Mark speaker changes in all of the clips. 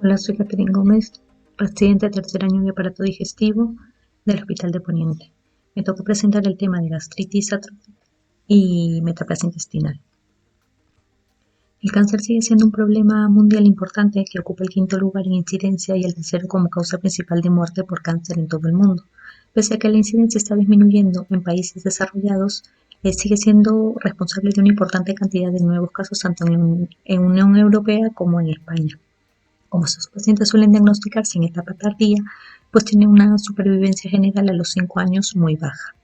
Speaker 1: Hola, soy Catherine Gómez, residente de tercer año de aparato digestivo del Hospital de Poniente. Me tocó presentar el tema de gastritis atrófica y metaplasia intestinal. El cáncer sigue siendo un problema mundial importante que ocupa el quinto lugar en incidencia y el tercero como causa principal de muerte por cáncer en todo el mundo. Pese a que la incidencia está disminuyendo en países desarrollados, sigue siendo responsable de una importante cantidad de nuevos casos tanto en Unión Europea como en España. Como estos pacientes suelen diagnosticarse en etapa tardía, pues tienen una supervivencia general a los 5 años muy baja.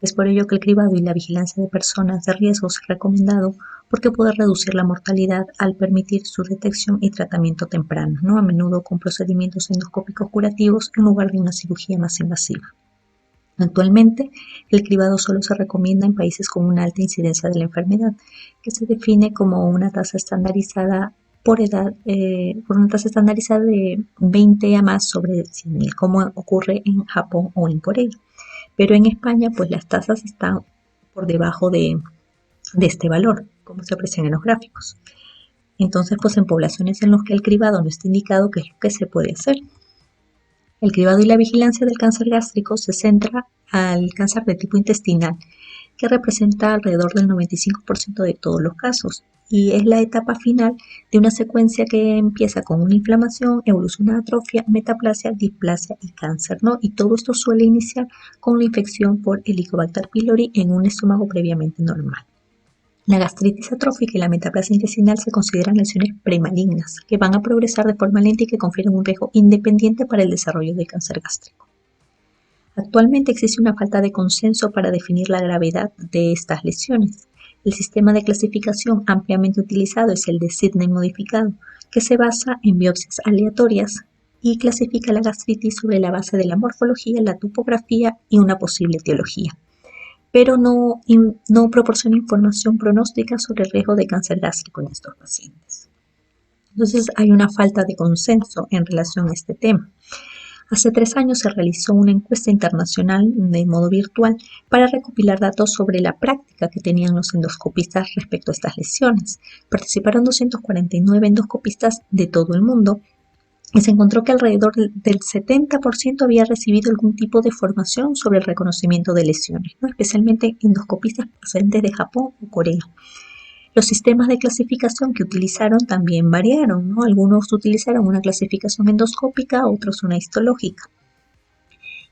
Speaker 1: Es por ello que el cribado y la vigilancia de personas de riesgo es recomendado porque puede reducir la mortalidad al permitir su detección y tratamiento temprano, ¿no? A menudo con procedimientos endoscópicos curativos en lugar de una cirugía más invasiva. Actualmente, el cribado solo se recomienda en países con una alta incidencia de la enfermedad, que se define como una tasa estandarizada por edad, por una tasa estandarizada de 20 a más sobre 100.000, como ocurre en Japón o en Corea. Pero en España, pues las tasas están por debajo de este valor, como se aprecian en los gráficos. Entonces, pues en poblaciones en las que el cribado no está indicado, ¿qué es lo que se puede hacer? El cribado y la vigilancia del cáncer gástrico se centra al cáncer de tipo intestinal, que representa alrededor del 95% de todos los casos, y es la etapa final de una secuencia que empieza con una inflamación, evoluciona a atrofia, metaplasia, displasia y cáncer, ¿no? Y todo esto suele iniciar con la infección por Helicobacter pylori en un estómago previamente normal. La gastritis atrófica y la metaplasia intestinal se consideran lesiones premalignas que van a progresar de forma lenta y que confieren un riesgo independiente para el desarrollo del cáncer gástrico. Actualmente existe una falta de consenso para definir la gravedad de estas lesiones. El sistema de clasificación ampliamente utilizado es el de Sidney modificado, que se basa en biopsias aleatorias y clasifica la gastritis sobre la base de la morfología, la topografía y una posible etiología, pero no proporciona información pronóstica sobre el riesgo de cáncer gástrico en estos pacientes. Entonces hay una falta de consenso en relación a este tema. Hace 3 años se realizó una encuesta internacional de modo virtual para recopilar datos sobre la práctica que tenían los endoscopistas respecto a estas lesiones. Participaron 249 endoscopistas de todo el mundo y se encontró que alrededor del 70% había recibido algún tipo de formación sobre el reconocimiento de lesiones, ¿no? Especialmente endoscopistas procedentes de Japón o Corea. Los sistemas de clasificación que utilizaron también variaron, ¿no? Algunos utilizaron una clasificación endoscópica, otros una histológica.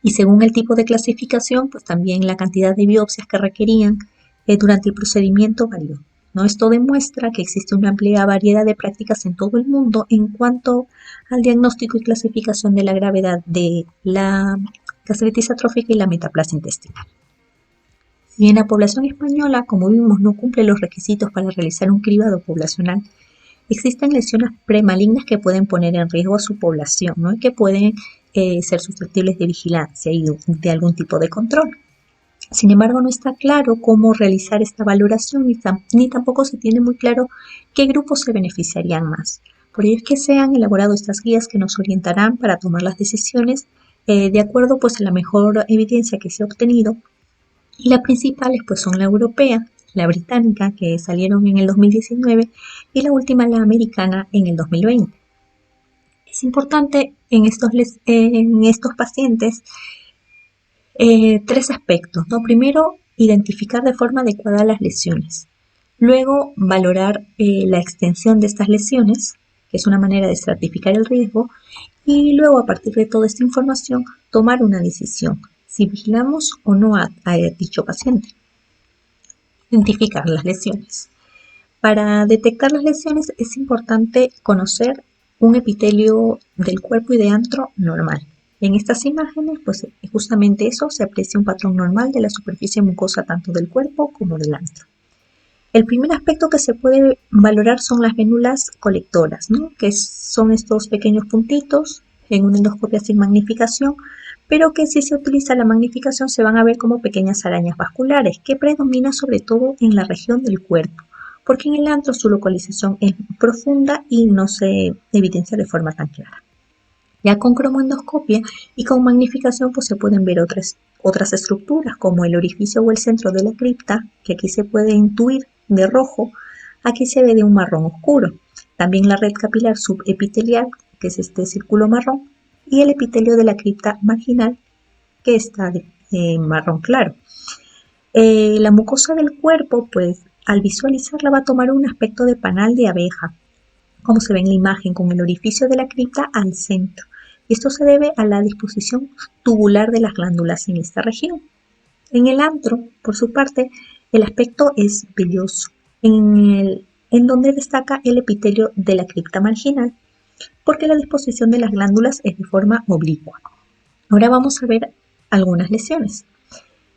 Speaker 1: Y según el tipo de clasificación, pues también la cantidad de biopsias que requerían durante el procedimiento varió, ¿no? Esto demuestra que existe una amplia variedad de prácticas en todo el mundo en cuanto al diagnóstico y clasificación de la gravedad de la gastritis atrófica y la metaplasia intestinal. Si bien la población española, como vimos, no cumple los requisitos para realizar un cribado poblacional, existen lesiones premalignas que pueden poner en riesgo a su población, ¿no? Y que pueden ser susceptibles de vigilancia y de algún tipo de control. Sin embargo, no está claro cómo realizar esta valoración ni tampoco se tiene muy claro qué grupos se beneficiarían más. Por ello es que se han elaborado estas guías que nos orientarán para tomar las decisiones de acuerdo pues, a la mejor evidencia que se ha obtenido, y las principales pues, son la europea, la británica, que salieron en el 2019, y la última, la americana, en el 2020. Es importante en estos pacientes 3 aspectos, ¿no? Primero, identificar de forma adecuada las lesiones. Luego, valorar la extensión de estas lesiones, que es una manera de estratificar el riesgo. Y luego, a partir de toda esta información, tomar una decisión, si vigilamos o no a dicho paciente. Identificar las lesiones. Para detectar las lesiones es importante conocer un epitelio del cuerpo y de antro normal. En estas imágenes, pues justamente eso, se aprecia un patrón normal de la superficie mucosa tanto del cuerpo como del antro. El primer aspecto que se puede valorar son las vénulas colectoras, ¿no? Que son estos pequeños puntitos en una endoscopia sin magnificación, pero que si se utiliza la magnificación se van a ver como pequeñas arañas vasculares que predominan sobre todo en la región del cuerpo, porque en el antro su localización es profunda y no se evidencia de forma tan clara. Ya con cromoendoscopia y con magnificación pues se pueden ver otras estructuras como el orificio o el centro de la cripta, que aquí se puede intuir de rojo, aquí se ve de un marrón oscuro. También la red capilar subepitelial, que es este círculo marrón, y el epitelio de la cripta marginal, que está de marrón claro. La mucosa del cuerpo, pues al visualizarla va a tomar un aspecto de panal de abeja, como se ve en la imagen, con el orificio de la cripta al centro. Y esto se debe a la disposición tubular de las glándulas en esta región. En el antro, por su parte, el aspecto es velloso, en donde destaca el epitelio de la cripta marginal, porque la disposición de las glándulas es de forma oblicua. Ahora vamos a ver algunas lesiones.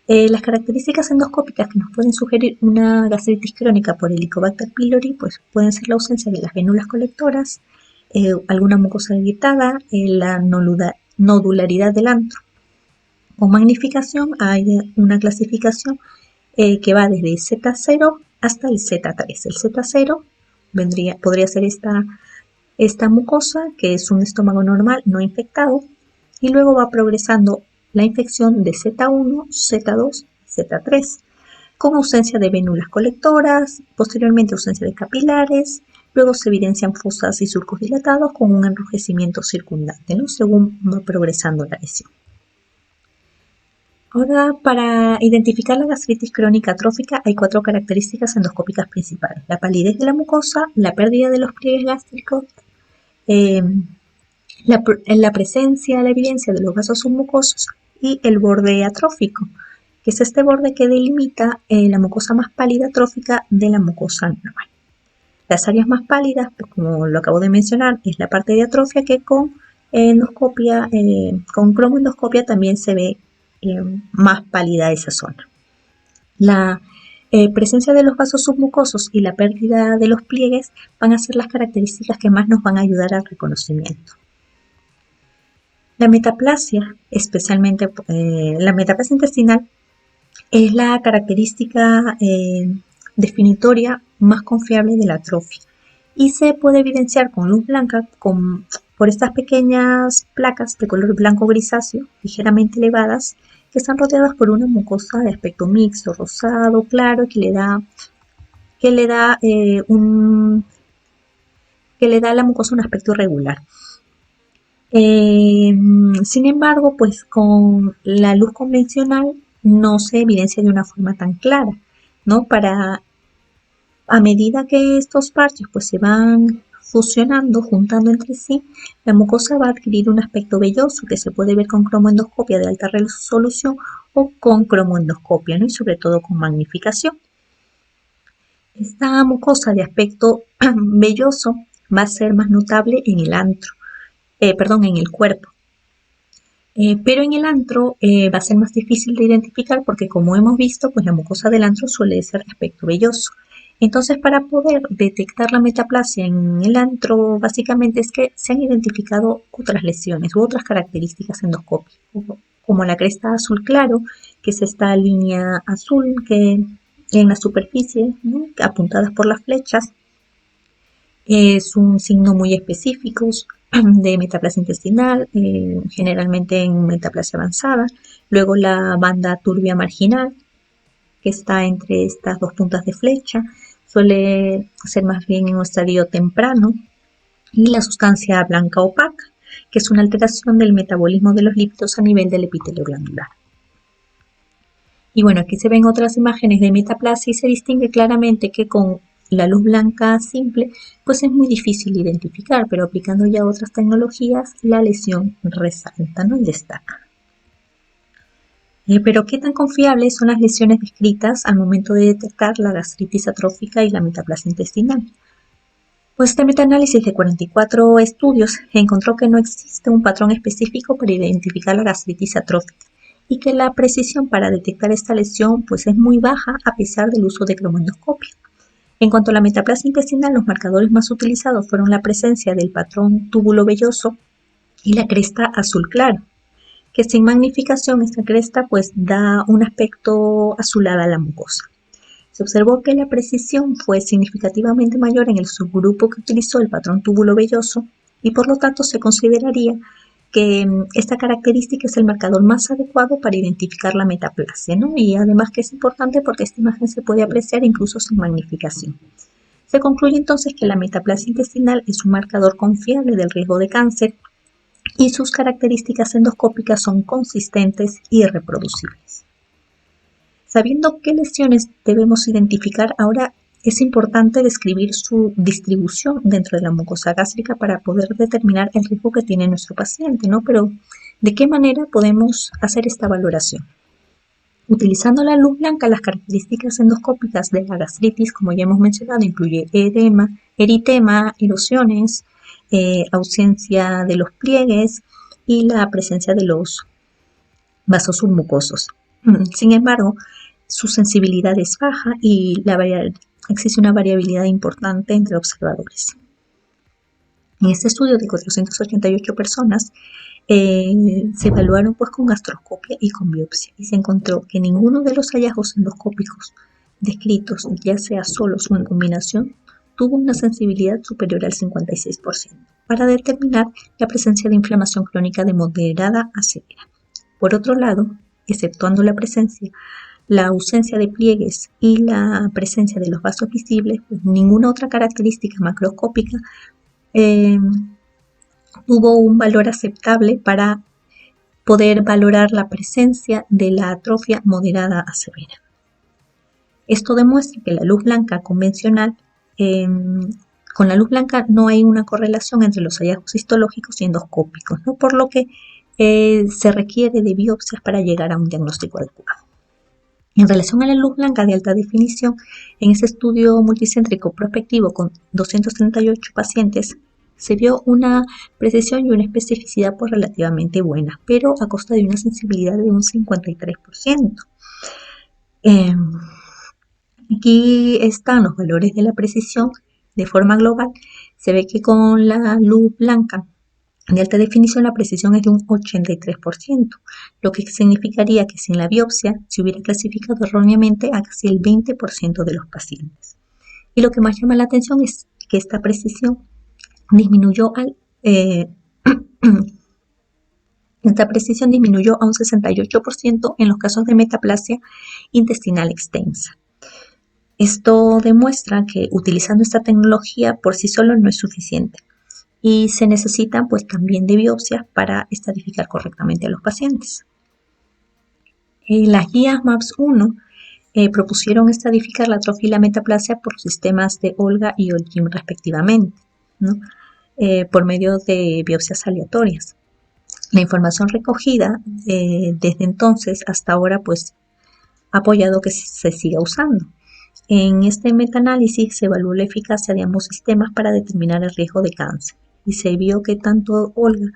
Speaker 1: Las características endoscópicas que nos pueden sugerir una gastritis crónica por Helicobacter pylori pues pueden ser la ausencia de las vénulas colectoras, alguna mucosa irritada, la nodularidad del antro. Con magnificación hay una clasificación que va desde Z0 hasta el Z3. El Z0 podría ser esta mucosa, que es un estómago normal no infectado, y luego va progresando la infección de Z1, Z2, Z3, con ausencia de vénulas colectoras, posteriormente ausencia de capilares, luego se evidencian fosas y surcos dilatados con un enrojecimiento circundante, ¿no? Según va progresando la lesión. Ahora, para identificar la gastritis crónica atrófica hay 4 características endoscópicas principales: la palidez de la mucosa, la pérdida de los pliegues gástricos, la presencia, la evidencia de los vasos submucosos y el borde atrófico, que es este borde que delimita la mucosa más pálida atrófica de la mucosa normal. Las áreas más pálidas, pues, como lo acabo de mencionar, es la parte de atrofia, que con endoscopia, con cromoendoscopia también se ve más pálida esa zona. La presencia de los vasos submucosos y la pérdida de los pliegues van a ser las características que más nos van a ayudar al reconocimiento. La metaplasia, especialmente la metaplasia intestinal, es la característica definitoria más confiable de la atrofia y se puede evidenciar con luz blanca por estas pequeñas placas de color blanco grisáceo ligeramente elevadas, que están rodeadas por una mucosa de aspecto mixto, rosado, claro, que le da a la mucosa un aspecto irregular. Sin embargo, pues con la luz convencional no se evidencia de una forma tan clara, ¿no? A medida que estos parches pues se van fusionando, juntando entre sí, la mucosa va a adquirir un aspecto velloso que se puede ver con cromoendoscopia de alta resolución o con cromoendoscopia, ¿no? Y sobre todo con magnificación. Esta mucosa de aspecto velloso va a ser más notable en el antro. En el cuerpo. Pero en el antro va a ser más difícil de identificar porque, como hemos visto, pues la mucosa del antro suele ser de aspecto velloso. Entonces, para poder detectar la metaplasia en el antro, básicamente es que se han identificado otras lesiones u otras características endoscópicas, como la cresta azul claro, que es esta línea azul que en la superficie, ¿no?, apuntadas por las flechas, es un signo muy específico de metaplasia intestinal, generalmente en metaplasia avanzada. Luego la banda turbia marginal, que está entre estas dos puntas de flecha, suele ser más bien en un estadio temprano. Y la sustancia blanca opaca, que es una alteración del metabolismo de los lípidos a nivel del epitelio glandular. Y bueno, aquí se ven otras imágenes de metaplasia y se distingue claramente que con la luz blanca simple pues es muy difícil identificar, pero aplicando ya otras tecnologías la lesión resalta, ¿no?, y destaca. Pero ¿qué tan confiables son las lesiones descritas al momento de detectar la gastritis atrófica y la metaplasia intestinal? Pues este metaanálisis de 44 estudios encontró que no existe un patrón específico para identificar la gastritis atrófica y que la precisión para detectar esta lesión pues es muy baja a pesar del uso de cromoendoscopia. En cuanto a la metaplasia intestinal, los marcadores más utilizados fueron la presencia del patrón túbulo velloso y la cresta azul claro, que sin magnificación esta cresta pues da un aspecto azulado a la mucosa. Se observó que la precisión fue significativamente mayor en el subgrupo que utilizó el patrón túbulo velloso y por lo tanto se consideraría que esta característica es el marcador más adecuado para identificar la metaplasia, ¿no? Y además que es importante porque esta imagen se puede apreciar incluso sin magnificación. Se concluye entonces que la metaplasia intestinal es un marcador confiable del riesgo de cáncer y sus características endoscópicas son consistentes y reproducibles. Sabiendo qué lesiones debemos identificar, ahora es importante describir su distribución dentro de la mucosa gástrica para poder determinar el riesgo que tiene nuestro paciente, ¿no? Pero, ¿de qué manera podemos hacer esta valoración? Utilizando la luz blanca, las características endoscópicas de la gastritis, como ya hemos mencionado, incluye edema, eritema, erosiones, ausencia de los pliegues y la presencia de los vasos submucosos. Sin embargo, su sensibilidad es baja y existe una variabilidad importante entre observadores. En este estudio de 488 personas se evaluaron pues con gastroscopia y con biopsia y se encontró que ninguno de los hallazgos endoscópicos descritos, ya sea solos o en combinación, tuvo una sensibilidad superior al 56% para determinar la presencia de inflamación crónica de moderada a severa. Por otro lado, exceptuando la ausencia de pliegues y la presencia de los vasos visibles, pues ninguna otra característica macroscópica tuvo un valor aceptable para poder valorar la presencia de la atrofia moderada a severa. Esto demuestra que la luz blanca convencional, con la luz blanca no hay una correlación entre los hallazgos histológicos y endoscópicos, ¿no? Por lo que se requiere de biopsias para llegar a un diagnóstico adecuado. En relación a la luz blanca de alta definición, en ese estudio multicéntrico prospectivo con 238 pacientes, se vio una precisión y una especificidad pues relativamente buena, pero a costa de una sensibilidad de un 53%. Aquí están los valores de la precisión de forma global. Se ve que con la luz blanca de alta definición la precisión es de un 83%, lo que significaría que sin la biopsia se hubiera clasificado erróneamente a casi el 20% de los pacientes. Y lo que más llama la atención es que esta precisión disminuyó esta precisión disminuyó a un 68% en los casos de metaplasia intestinal extensa. Esto demuestra que utilizando esta tecnología por sí solo no es suficiente y se necesitan pues también de biopsias para estadificar correctamente a los pacientes. Las guías MAPS-1 propusieron estadificar la atrofia y la metaplasia por los sistemas de Olga y Olgim respectivamente, ¿no? Por medio de biopsias aleatorias. La información recogida desde entonces hasta ahora pues ha apoyado que se siga usando. En este metaanálisis se evaluó la eficacia de ambos sistemas para determinar el riesgo de cáncer y se vio que tanto Olga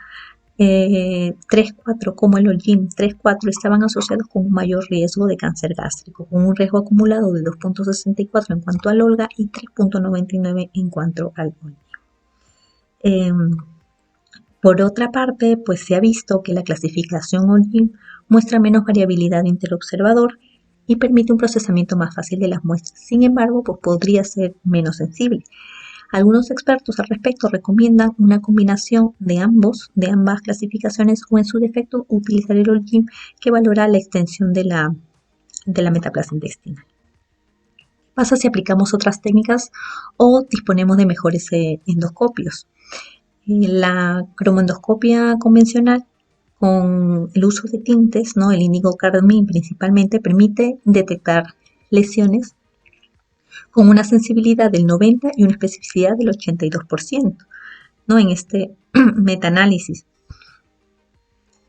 Speaker 1: 3-4 como el Olgim 3-4 estaban asociados con un mayor riesgo de cáncer gástrico, con un riesgo acumulado de 2.64 en cuanto al Olga y 3.99 en cuanto al Olgim. Por otra parte, pues se ha visto que la clasificación Olgim muestra menos variabilidad interobservador y permite un procesamiento más fácil de las muestras. Sin embargo, pues podría ser menos sensible. Algunos expertos al respecto recomiendan una combinación de ambas clasificaciones o en su defecto utilizar el Olgim que valora la extensión de la metaplasia intestinal. ¿Qué pasa si aplicamos otras técnicas o disponemos de mejores endoscopios? La cromoendoscopia convencional con el uso de tintes, ¿no? El índigo carmín principalmente, permite detectar lesiones con una sensibilidad del 90% y una especificidad del 82%, ¿no? En este metaanálisis.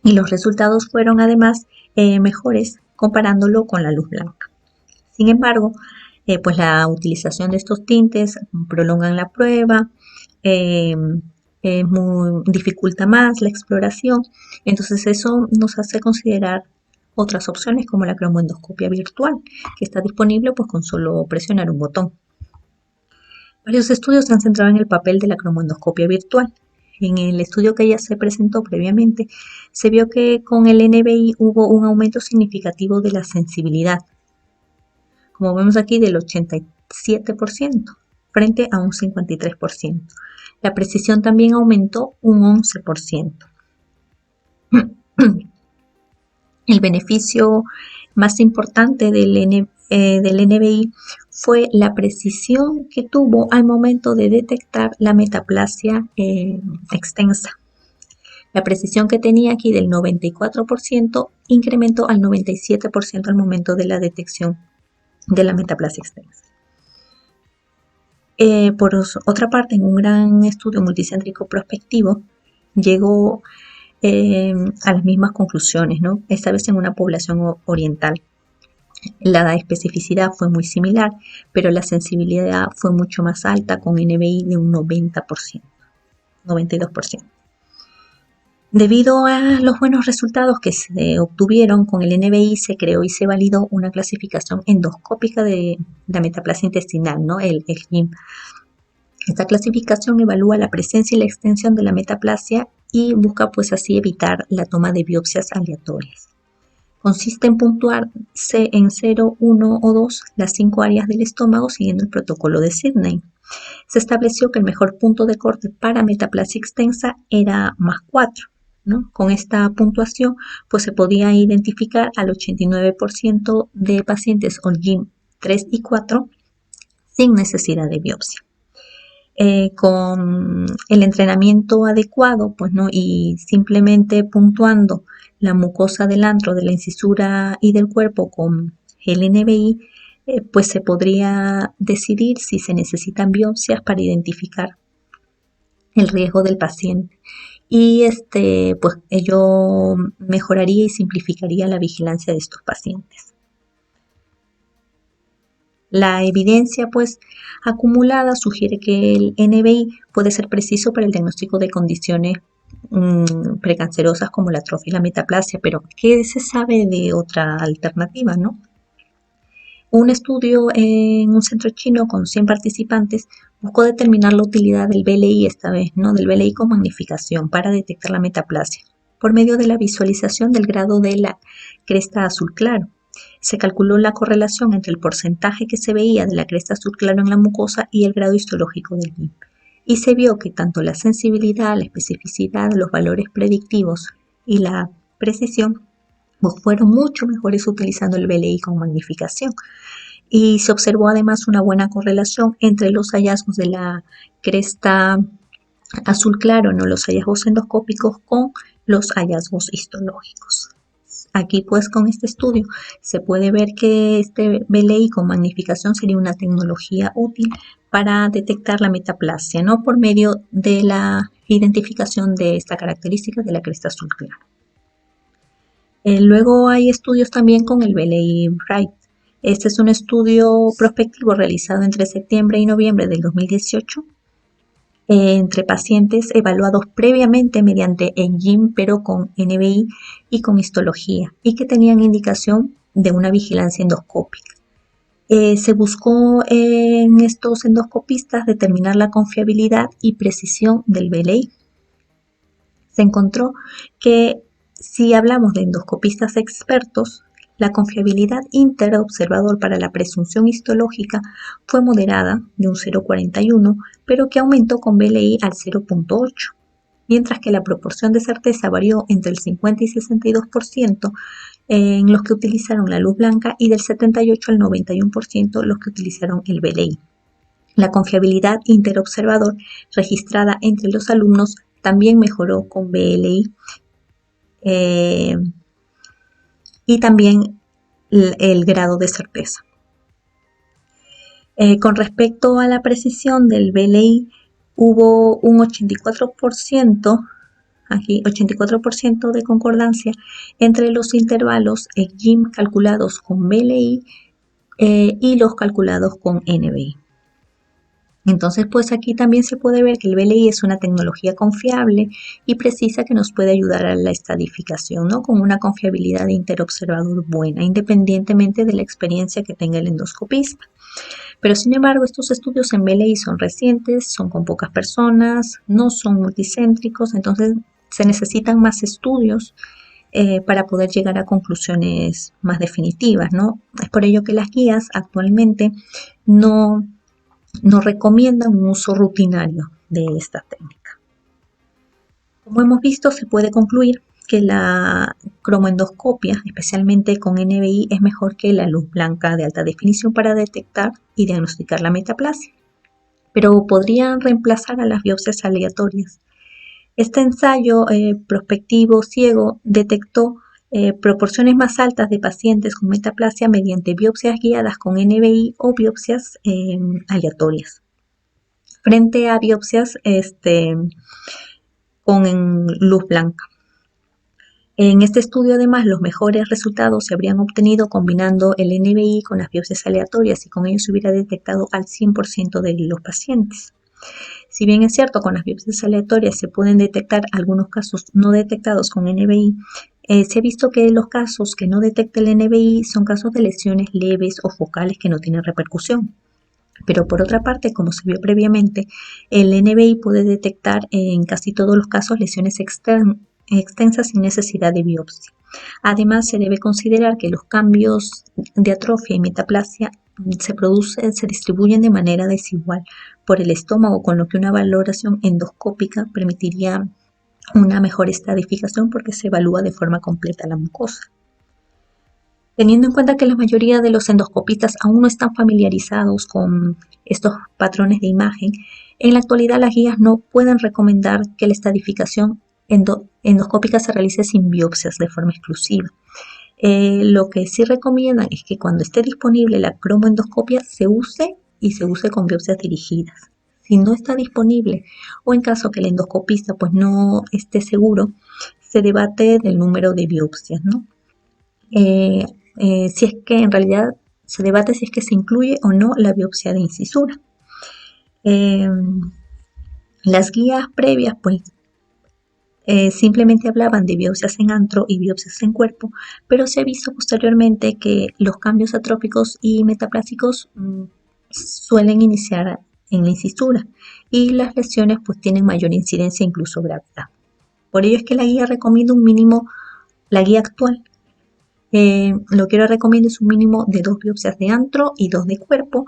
Speaker 1: Y los resultados fueron además mejores comparándolo con la luz blanca. Sin embargo, pues la utilización de estos tintes prolongan la prueba, dificulta más la exploración, entonces eso nos hace considerar otras opciones como la cromoendoscopia virtual, que está disponible pues con solo presionar un botón. Varios estudios se han centrado en el papel de la cromoendoscopia virtual. En el estudio que ya se presentó previamente, se vio que con el NBI hubo un aumento significativo de la sensibilidad, como vemos aquí del 87% frente a un 53%. La precisión también aumentó un 11%. El beneficio más importante del del NBI fue la precisión que tuvo al momento de detectar la metaplasia extensa. La precisión que tenía aquí del 94% incrementó al 97% al momento de la detección de la metaplasia extensa. Por otra parte, en un gran estudio multicéntrico prospectivo, llegó a las mismas conclusiones, ¿no? Esta vez en una población oriental. La especificidad fue muy similar, pero la sensibilidad fue mucho más alta, con NBI de un 90%, 92%. Debido a los buenos resultados que se obtuvieron con el NBI, se creó y se validó una clasificación endoscópica de la metaplasia intestinal, ¿no? El GIM. Esta clasificación evalúa la presencia y la extensión de la metaplasia y busca pues así evitar la toma de biopsias aleatorias. Consiste en puntuarse en 0, 1 o 2 las 5 áreas del estómago siguiendo el protocolo de Sidney. Se estableció que el mejor punto de corte para metaplasia extensa era +4, ¿no? Con esta puntuación pues se podía identificar al 89% de pacientes con GIM 3 y 4 sin necesidad de biopsia. Con el entrenamiento adecuado, pues, ¿no? Y simplemente puntuando la mucosa del antro, de la incisura y del cuerpo con el NBI, pues se podría decidir si se necesitan biopsias para identificar el riesgo del paciente. Y pues ello mejoraría y simplificaría la vigilancia de estos pacientes. La evidencia pues acumulada sugiere que el NBI puede ser preciso para el diagnóstico de condiciones precancerosas como la atrofia y la metaplasia, pero ¿qué se sabe de otra alternativa, no? Un estudio en un centro chino con 100 participantes buscó determinar la utilidad del BLI esta vez, ¿no? Del BLI con magnificación para detectar la metaplasia por medio de la visualización del grado de la cresta azul claro. Se calculó la correlación entre el porcentaje que se veía de la cresta azul claro en la mucosa y el grado histológico del GIM. Y se vio que tanto la sensibilidad, la especificidad, los valores predictivos y la precisión fueron mucho mejores utilizando el BLI con magnificación. Y se observó además una buena correlación entre los hallazgos de la cresta azul claro, no los hallazgos endoscópicos, con los hallazgos histológicos. Aquí pues con este estudio se puede ver que este BLI con magnificación sería una tecnología útil para detectar la metaplasia, ¿no? Por medio de la identificación de esta característica de la cresta azul clara. Luego hay estudios también con el BLI Bright. Este es un estudio prospectivo realizado entre septiembre y noviembre del 2018 entre pacientes evaluados previamente mediante ENGIM, pero con NBI y con histología, y que tenían indicación de una vigilancia endoscópica. Se buscó en estos endoscopistas determinar la confiabilidad y precisión del BLI. Se encontró que si hablamos de endoscopistas expertos, la confiabilidad interobservador para la presunción histológica fue moderada de un 0,41, pero que aumentó con BLI al 0,8, mientras que la proporción de certeza varió entre el 50 y 62% en los que utilizaron la luz blanca y del 78 al 91% los que utilizaron el BLI. La confiabilidad interobservador registrada entre los alumnos también mejoró con BLI y también el grado de certeza. Con respecto a la precisión del BLI, hubo un 84%, aquí 84% de concordancia entre los intervalos GIM calculados con BLI y los calculados con NBI. Entonces, pues aquí también se puede ver que el BLI es una tecnología confiable y precisa que nos puede ayudar a la estadificación, ¿no? Con una confiabilidad de interobservador buena, independientemente de la experiencia que tenga el endoscopista. Pero sin embargo, estos estudios en BLI son recientes, son con pocas personas, no son multicéntricos, entonces se necesitan más estudios para poder llegar a conclusiones más definitivas, ¿no? Es por ello que las guías actualmente no recomiendan un uso rutinario de esta técnica. Como hemos visto, se puede concluir que la cromoendoscopia, especialmente con NBI, es mejor que la luz blanca de alta definición para detectar y diagnosticar la metaplasia, pero podrían reemplazar a las biopsias aleatorias. Este ensayo prospectivo ciego detectó proporciones más altas de pacientes con metaplasia mediante biopsias guiadas con NBI o biopsias aleatorias, frente a biopsias con luz blanca. En este estudio, además, los mejores resultados se habrían obtenido combinando el NBI con las biopsias aleatorias y con ello se hubiera detectado al 100% de los pacientes. Si bien es cierto, con las biopsias aleatorias se pueden detectar algunos casos no detectados con NBI, se ha visto que los casos que no detecta el NBI son casos de lesiones leves o focales que no tienen repercusión. Pero por otra parte, como se vio previamente, el NBI puede detectar en casi todos los casos lesiones extensas sin necesidad de biopsia. Además, se debe considerar que los cambios de atrofia y metaplasia se distribuyen de manera desigual por el estómago, con lo que una valoración endoscópica permitiría una mejor estratificación porque se evalúa de forma completa la mucosa. Teniendo en cuenta que la mayoría de los endoscopistas aún no están familiarizados con estos patrones de imagen, en la actualidad las guías no pueden recomendar que la estratificación endoscópica se realice sin biopsias de forma exclusiva. Lo que sí recomiendan es que cuando esté disponible la cromoendoscopia se use y se use con biopsias dirigidas. Si no está disponible o en caso que el endoscopista pues no esté seguro, se debate del número de biopsias, ¿no? Si es que en realidad se debate si es que se incluye o no la biopsia de incisura. Las guías previas pues simplemente hablaban de biopsias en antro y biopsias en cuerpo, pero se ha visto posteriormente que los cambios atróficos y metaplásicos suelen iniciar en la incisura y las lesiones pues tienen mayor incidencia, incluso gravedad. Por ello es que la guía recomienda un mínimo, la guía actual lo que ahora recomiendo es un mínimo de 2 biopsias de antro y 2 de cuerpo,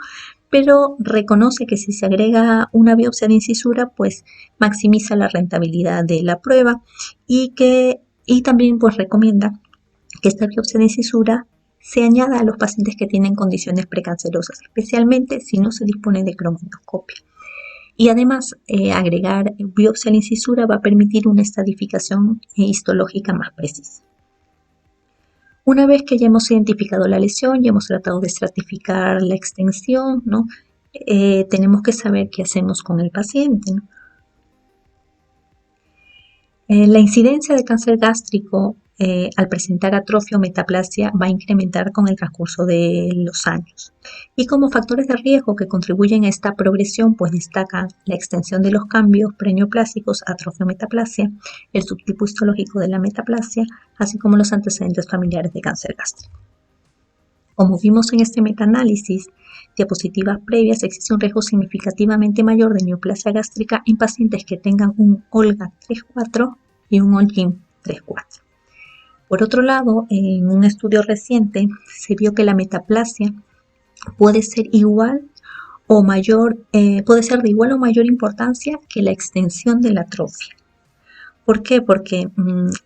Speaker 1: pero reconoce que si se agrega una biopsia de incisura, pues maximiza la rentabilidad de la prueba y también pues recomienda que esta biopsia de incisura se añada a los pacientes que tienen condiciones precancerosas, especialmente si no se dispone de cromoendoscopia. Y además, agregar biopsia a la incisura va a permitir una estratificación histológica más precisa. Una vez que ya hemos identificado la lesión, ya hemos tratado de estratificar la extensión, ¿no? Tenemos que saber qué hacemos con el paciente, ¿no? La incidencia de cáncer gástrico al presentar atrofia o metaplasia va a incrementar con el transcurso de los años. Y como factores de riesgo que contribuyen a esta progresión, pues destacan la extensión de los cambios preneoplásicos, atrofia o metaplasia, el subtipo histológico de la metaplasia, así como los antecedentes familiares de cáncer gástrico. Como vimos en este metaanálisis, diapositivas previas, existe un riesgo significativamente mayor de neoplasia gástrica en pacientes que tengan un OLGA 3.4 y un OLGIM 3.4. Por otro lado, en un estudio reciente se vio que la metaplasia puede ser igual o mayor, puede ser de igual o mayor importancia que la extensión de la atrofia. ¿Por qué? Porque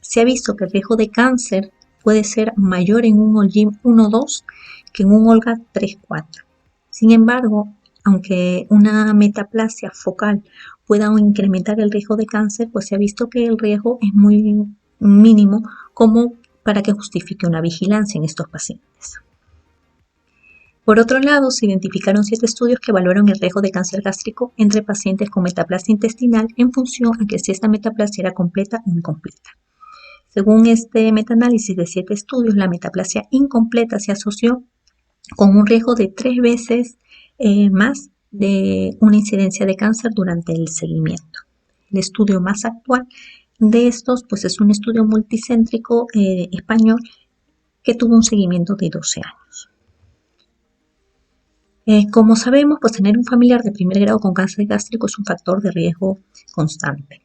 Speaker 1: se ha visto que el riesgo de cáncer puede ser mayor en un OLGIM 1.2 que en un OLGA 3.4. Sin embargo, aunque una metaplasia focal pueda incrementar el riesgo de cáncer, pues se ha visto que el riesgo es muy mínimo como para que justifique una vigilancia en estos pacientes. Por otro lado, se identificaron 7 estudios que evaluaron el riesgo de cáncer gástrico entre pacientes con metaplasia intestinal en función a que si esta metaplasia era completa o incompleta. Según este metaanálisis de 7 estudios, la metaplasia incompleta se asoció con un riesgo de 3 veces más de una incidencia de cáncer durante el seguimiento. El estudio más actual de estos pues es un estudio multicéntrico español que tuvo un seguimiento de 12 años. Como sabemos, pues tener un familiar de primer grado con cáncer gástrico es un factor de riesgo constante.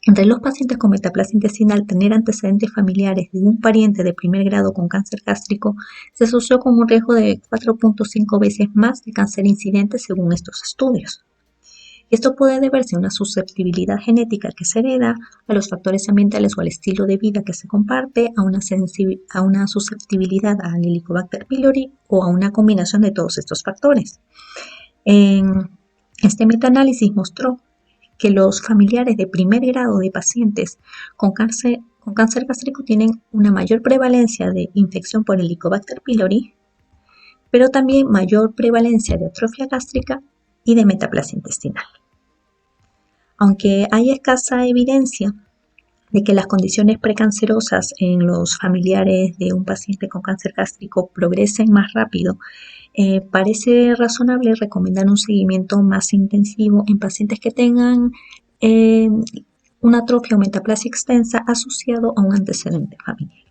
Speaker 1: Entre los pacientes con metaplasia intestinal, tener antecedentes familiares de un pariente de primer grado con cáncer gástrico se asoció con un riesgo de 4.5 veces más de cáncer incidente según estos estudios. Esto puede deberse a una susceptibilidad genética que se hereda, a los factores ambientales o al estilo de vida que se comparte, a una susceptibilidad al Helicobacter pylori o a una combinación de todos estos factores. En este metaanálisis mostró que los familiares de primer grado de pacientes con cáncer gástrico tienen una mayor prevalencia de infección por Helicobacter pylori, pero también mayor prevalencia de atrofia gástrica y de metaplasia intestinal. Aunque hay escasa evidencia de que las condiciones precancerosas en los familiares de un paciente con cáncer gástrico progresen más rápido, parece razonable recomendar un seguimiento más intensivo en pacientes que tengan una atrofia o metaplasia extensa asociado a un antecedente familiar.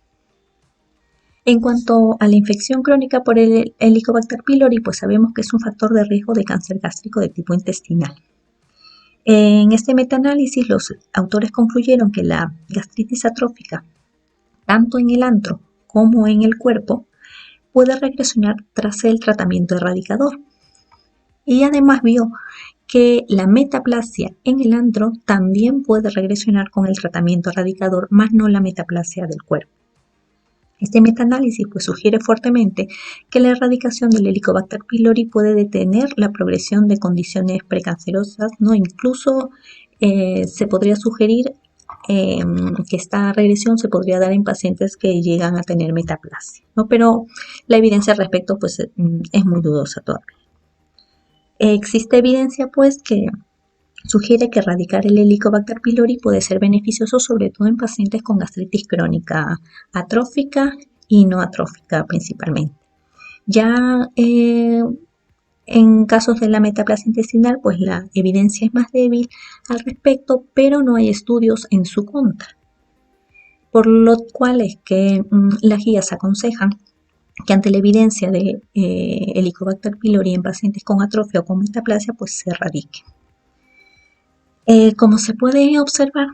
Speaker 1: En cuanto a la infección crónica por el Helicobacter pylori, pues sabemos que es un factor de riesgo de cáncer gástrico de tipo intestinal. En este metaanálisis, los autores concluyeron que la gastritis atrófica, tanto en el antro como en el cuerpo, puede regresionar tras el tratamiento erradicador. Y además vio que la metaplasia en el antro también puede regresionar con el tratamiento erradicador, más no la metaplasia del cuerpo. Este metaanálisis pues, sugiere fuertemente que la erradicación del Helicobacter pylori puede detener la progresión de condiciones precancerosas, ¿no? Incluso se podría sugerir que esta regresión se podría dar en pacientes que llegan a tener metaplasia, ¿no? Pero la evidencia al respecto pues, es muy dudosa todavía. Existe evidencia pues que sugiere que erradicar el Helicobacter pylori puede ser beneficioso sobre todo en pacientes con gastritis crónica atrófica y no atrófica principalmente. Ya en casos de la metaplasia intestinal, pues la evidencia es más débil al respecto, pero no hay estudios en su contra. Por lo cual es que las guías aconsejan que ante la evidencia de Helicobacter pylori en pacientes con atrofia o con metaplasia, pues se erradique. Como se puede observar,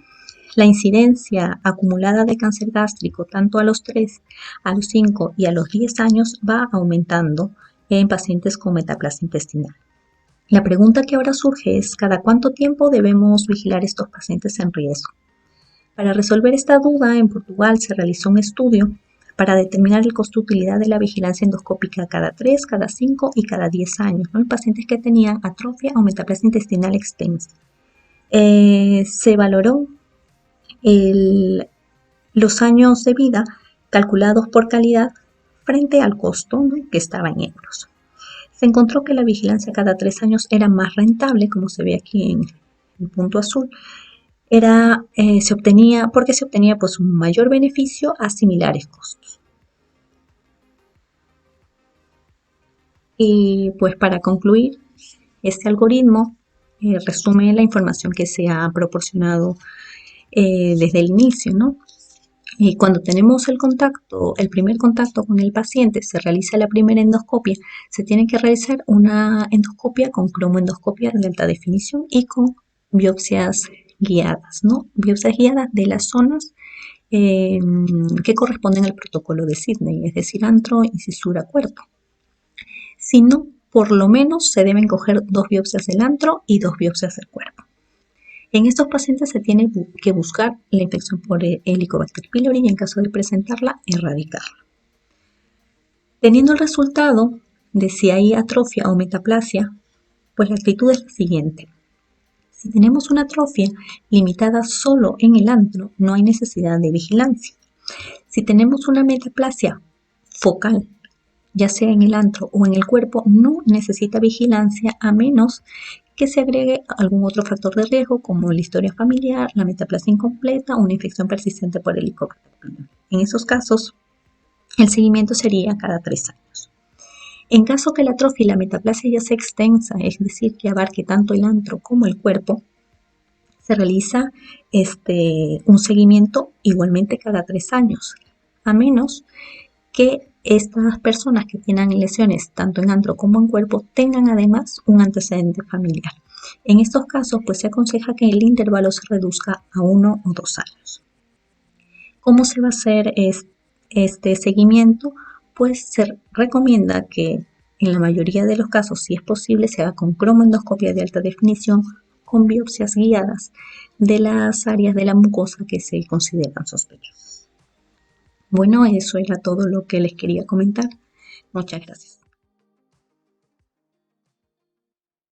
Speaker 1: la incidencia acumulada de cáncer gástrico tanto a los 3, a los 5 y a los 10 años va aumentando en pacientes con metaplasia intestinal. La pregunta que ahora surge es ¿cada cuánto tiempo debemos vigilar estos pacientes en riesgo? Para resolver esta duda, en Portugal se realizó un estudio para determinar el costo-utilidad de la vigilancia endoscópica cada 3, cada 5 y cada 10 años, ¿no? En pacientes que tenían atrofia o metaplasia intestinal extensa. Se valoró los años de vida calculados por calidad frente al costo, ¿no? Que estaba en euros. Se encontró que la vigilancia cada 3 años era más rentable, como se ve aquí en el punto azul, se obtenía pues, un mayor beneficio a similares costos. Y pues para concluir, este algoritmo resume la información que se ha proporcionado desde el inicio, ¿no? Y cuando tenemos el primer contacto con el paciente, se realiza la primera endoscopia, se tiene que realizar una endoscopia con cromoendoscopia de alta definición y con biopsias guiadas, ¿no? Biopsias guiadas de las zonas que corresponden al protocolo de Sidney, es decir, antro, incisura, cuerpo. Si no, por lo menos se deben coger 2 biopsias del antro y 2 biopsias del cuerpo. En estos pacientes se tiene que buscar la infección por Helicobacter pylori y en caso de presentarla, erradicarla. Teniendo el resultado de si hay atrofia o metaplasia, pues la actitud es la siguiente. Si tenemos una atrofia limitada solo en el antro, no hay necesidad de vigilancia. Si tenemos una metaplasia focal, ya sea en el antro o en el cuerpo, no necesita vigilancia a menos que se agregue algún otro factor de riesgo como la historia familiar, la metaplasia incompleta o una infección persistente por Helicobacter pylori. En esos casos, el seguimiento sería cada 3 años. En caso que la atrofia y la metaplasia ya sea extensa, es decir, que abarque tanto el antro como el cuerpo, se realiza un seguimiento igualmente cada 3 años, a menos que estas personas que tienen lesiones tanto en antro como en cuerpo tengan además un antecedente familiar. En estos casos, pues se aconseja que el intervalo se reduzca a 1 o 2 años. ¿Cómo se va a hacer este seguimiento? Pues se recomienda que en la mayoría de los casos, si es posible, se haga con cromoendoscopia de alta definición con biopsias guiadas de las áreas de la mucosa que se consideran sospechosas. Bueno, eso era todo lo que les quería comentar. Muchas gracias.